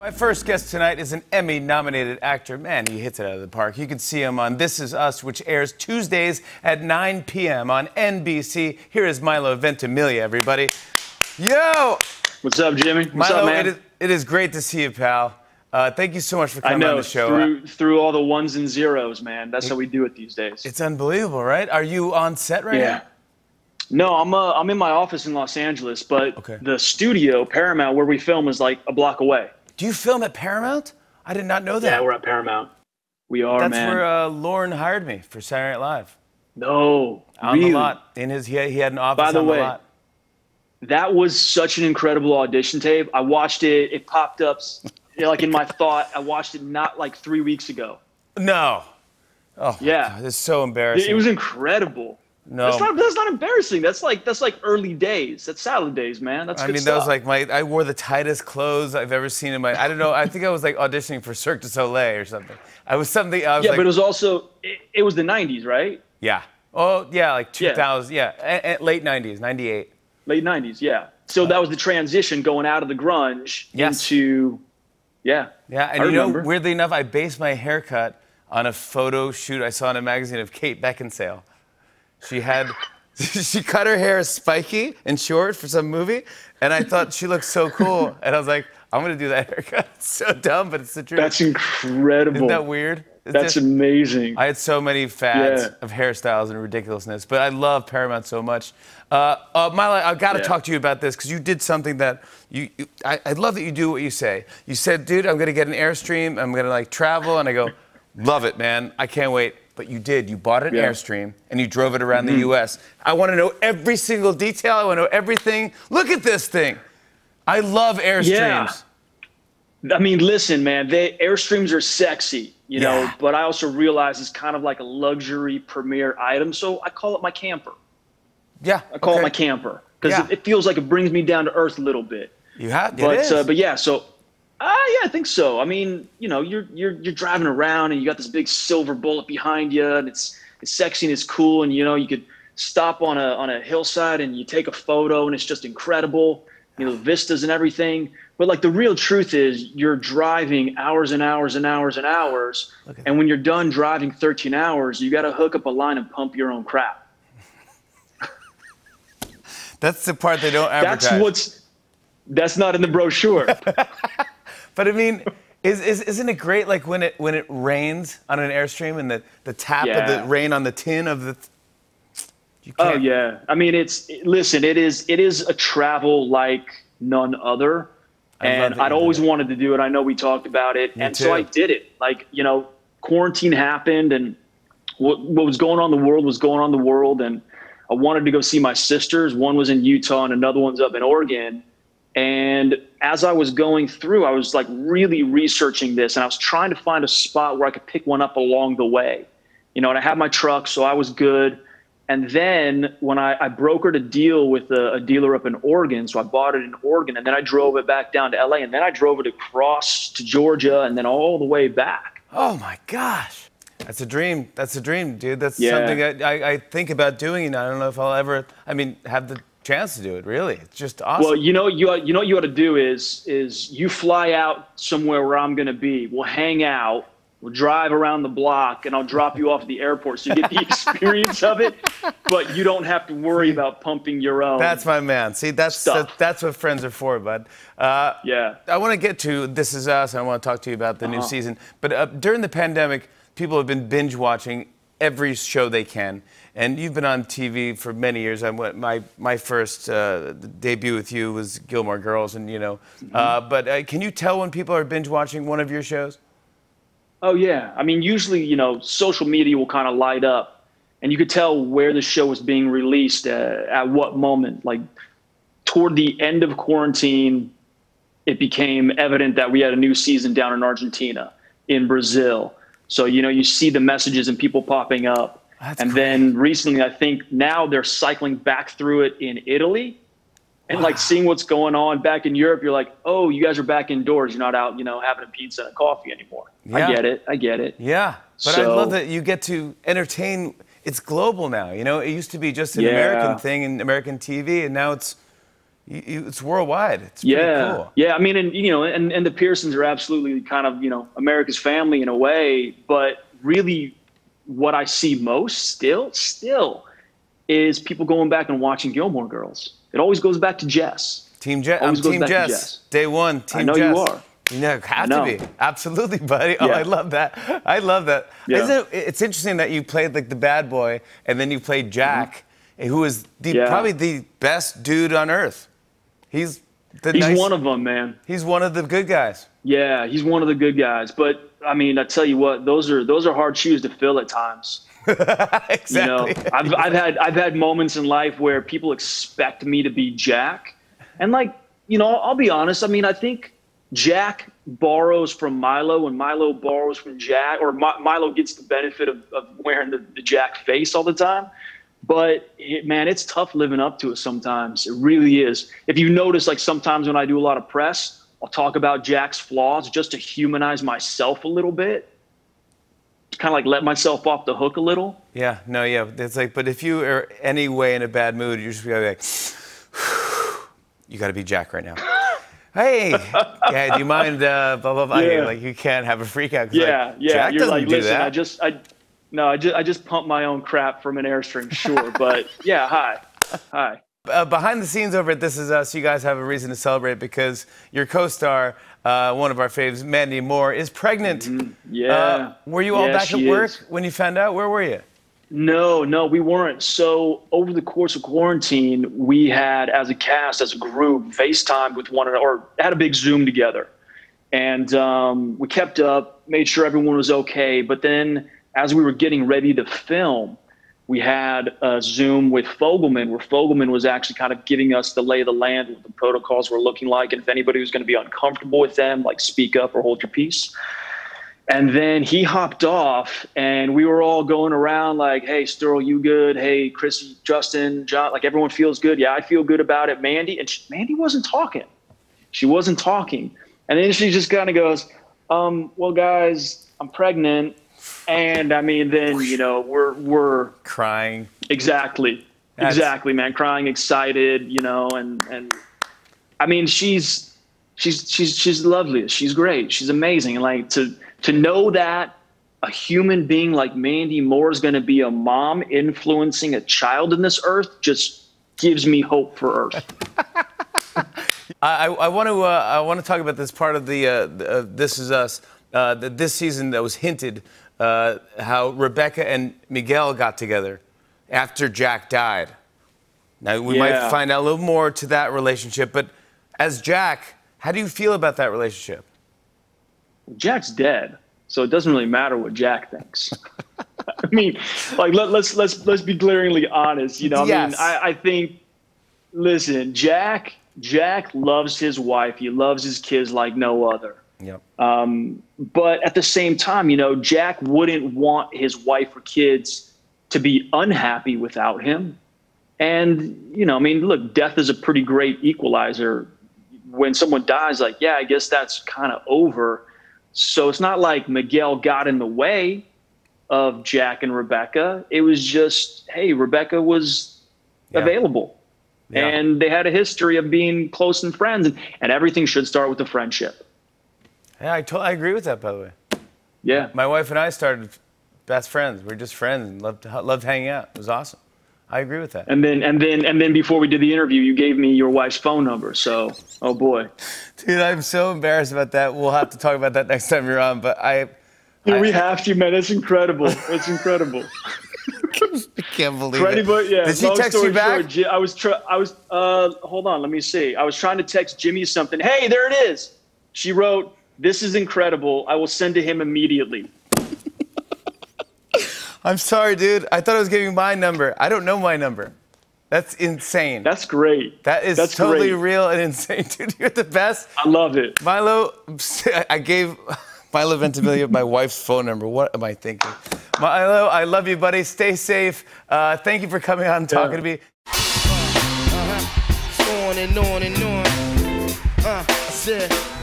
My first guest tonight is an Emmy-nominated actor. Man, he hits it out of the park. You can see him on This Is Us, which airs Tuesdays at 9 p.m. on NBC. Here is Milo Ventimiglia, everybody. Yo! What's up, Jimmy? What's Milo, up, man? It is great to see you, pal. Thank you so much for coming on the show. Through all the ones and zeros, man. That's how we do it these days. It's unbelievable, right? Are you on set right now? No, I'm in my office in Los Angeles, but the studio, Paramount, where we film, is like a block away. Do you film at Paramount? I did not know that. Yeah, we're at Paramount. We are, man. That's where Lorne hired me for Saturday Night Live. No, on the lot. In his, he had an office on the lot. That was such an incredible audition tape. I watched it. It popped up, like in my thought. I watched it not like 3 weeks ago. No. Oh, yeah. God, it's so embarrassing. It was incredible. No, that's not embarrassing. That's like early days. That's salad days, man. That's good stuff. That was like I wore the tightest clothes I've ever seen in my. I don't know. I think I was like auditioning for Cirque du Soleil or something. I was but it was also it was the '90s, right? Yeah. Oh yeah, like 2000. Yeah, late '90s, '98. Late '90s, yeah. So that was the transition going out of the grunge into, Yeah, and you know, weirdly enough, I based my haircut on a photo shoot I saw in a magazine of Kate Beckinsale. She cut her hair spiky and short for some movie, and I thought she looked so cool. And I was like, I'm going to do that haircut. It's so dumb, but it's the truth. That's incredible. Isn't that weird? That's amazing. I had so many fads of hairstyles and ridiculousness, but I love Paramount so much. Milo, I've got to talk to you about this because you did something that I love that you do what you say. You said, dude, I'm going to get an Airstream. I'm going to like travel. And I go, love it, man. I can't wait. But you did. You bought an Airstream, and you drove it around the U.S. I want to know every single detail. I want to know everything. Look at this thing. I love Airstreams. Yeah. I mean, listen, man, Airstreams are sexy, you know, but I also realize it's kind of like a luxury premier item, so I call it my camper. Yeah. I call it my camper because it feels like it brings me down to earth a little bit. You have, but yeah, so... yeah, I think so. I mean, you know, you're driving around and you got this big silver bullet behind you, and it's sexy and it's cool, and you know, you could stop on a hillside and you take a photo and it's just incredible, you know, vistas and everything. But like the real truth is, you're driving hours and hours and hours and hours, and when you're done driving 13 hours, you got to hook up a line and pump your own crap. That's the part they don't advertise. That's not in the brochure. But I mean, isn't it great, like when it rains on an Airstream and the tap of the rain on the tin of the. Oh yeah, I mean it is a travel like none other, and I'd always wanted to do it. I know we talked about it, so I did it. Like, you know, quarantine happened, and what was going on in the world was going on in the world, and I wanted to go see my sisters. One was in Utah and another one's up in Oregon. And as I was going through, I was like really researching this, and I was trying to find a spot where I could pick one up along the way. You know, and I had my truck, so I was good. And then when I brokered a deal with a dealer up in Oregon, so I bought it in Oregon, and then I drove it back down to LA, and then I drove it across to Georgia, and then all the way back. Oh my gosh. That's a dream. That's a dream, dude. That's something I think about doing, and I don't know if I'll ever, have the chance to do it. Really, it's just awesome. Well, you know what you ought to do is you fly out somewhere where I'm going to be. We'll hang out. We'll drive around the block, and I'll drop you off at the airport so you get the experience of it, but you don't have to worry about pumping your own. That's my man. See, that's what friends are for, bud. I want to get to This Is Us, and I want to talk to you about the new season. But during the pandemic, people have been binge watching every show they can. And you've been on TV for many years. My first debut with you was Gilmore Girls, and you know. But can you tell when people are binge watching one of your shows? Oh yeah, I mean, usually, you know, social media will kind of light up, and you could tell where the show was being released at what moment. Like toward the end of quarantine, it became evident that we had a new season down in Argentina, in Brazil. So, you know, you see the messages and people popping up. Then recently, I think now they're cycling back through it in Italy, and like seeing what's going on back in Europe. You're like, oh, you guys are back indoors. You're not out, you know, having a pizza and a coffee anymore. Yeah. I get it. Yeah. But I love that you get to entertain. It's global now. You know, it used to be just an American thing in American TV, and now it's it's worldwide. It's pretty cool. Yeah. I mean, and you know, and the Pearsons are absolutely kind of, you know, America's family in a way. But really, what I see most still is people going back and watching Gilmore Girls. It always goes back to Jess. Team Jess. I'm Team Jess. Day one. Team Jess. I know you are. You know, have to be. Absolutely, buddy. Oh, I love that. I love that. Yeah. It's interesting that you played like the bad boy, and then you played Jack, who is probably the best dude on earth. He's one of them, man. He's one of the good guys. Yeah, he's one of the good guys. But I mean, I tell you what, those are hard shoes to fill at times. Exactly. You know, I've had moments in life where people expect me to be Jack, and like, you know, I'll be honest. I mean, I think Jack borrows from Milo and Milo borrows from Jack, or Milo gets the benefit of wearing the Jack face all the time. But man, it's tough living up to it sometimes. It really is. If you notice, like sometimes when I do a lot of press, I'll talk about Jack's flaws just to humanize myself a little bit. Kind of like let myself off the hook a little. Yeah, no, yeah. It's like, but if you are any way in a bad mood, you're just gonna be like, you got to be Jack right now. Hey, yeah, do you mind, blah, blah, blah. Yeah. Like, you can't have a freak out. Yeah, like, Jack you're doesn't like, do listen, that. I just pump my own crap from an Airstream, sure. But yeah, hi. Behind the scenes over at This Is Us, you guys have a reason to celebrate because your co-star, one of our faves, Mandy Moore, is pregnant. Mm-hmm. Yeah. Were you all back at work when you found out? Where were you? No, we weren't. So over the course of quarantine, we had, as a cast, as a group, FaceTime with one another, or had a big Zoom together. And we kept up, made sure everyone was okay. But then as we were getting ready to film, we had a Zoom with Fogelman, where Fogelman was actually kind of giving us the lay of the land, what the protocols were looking like, and if anybody was going to be uncomfortable with them, like speak up or hold your peace. And then he hopped off, and we were all going around like, hey, Sterl, you good? Hey, Chrissy, Justin, John, like everyone feels good. Yeah, I feel good about it. Mandy, and Mandy wasn't talking. She wasn't talking. And then she just kind of goes, well, guys, I'm pregnant. And I mean, then, you know, we're crying. Exactly, man. Crying, excited, you know, and I mean, she's lovely. She's great. She's amazing. And like to know that a human being like Mandy Moore is going to be a mom influencing a child in this earth just gives me hope for Earth. I want to talk about this part of the This Is Us this season that was hinted. How Rebecca and Miguel got together after Jack died. Now, we might find out a little more to that relationship, but as Jack, how do you feel about that relationship? Jack's dead, so it doesn't really matter what Jack thinks. I mean, like, let's be glaringly honest. You know, I mean, I think, listen, Jack loves his wife. He loves his kids like no other. Yep. But at the same time, you know, Jack wouldn't want his wife or kids to be unhappy without him. And, you know, I mean, look, death is a pretty great equalizer. When someone dies, like, yeah, I guess that's kind of over. So it's not like Miguel got in the way of Jack and Rebecca. It was just, hey, Rebecca was available. Yeah. And they had a history of being close and friends. And everything should start with a friendship. Yeah, I agree with that, by the way. Yeah. My wife and I started best friends. We were just friends and loved hanging out. It was awesome. I agree with that. And then before we did the interview, you gave me your wife's phone number. So, oh boy. Dude, I'm so embarrassed about that. We'll have to talk about that next time you're on. But we have to, man. It's incredible. It's incredible. I can't believe it. Anybody, yeah, did she text you back? Short, hold on. Let me see. I was trying to text Jimmy something. Hey, there it is. She wrote, "This is incredible. I will send to him immediately." I'm sorry, dude. I thought I was giving you my number. I don't know my number. That's insane. That's great. That's totally real and insane, dude. You're the best. I love it. Milo, I gave Milo Ventimiglia my wife's phone number. What am I thinking? Milo, I love you, buddy. Stay safe. Thank you for coming on and talking to me. On and on and on. I said...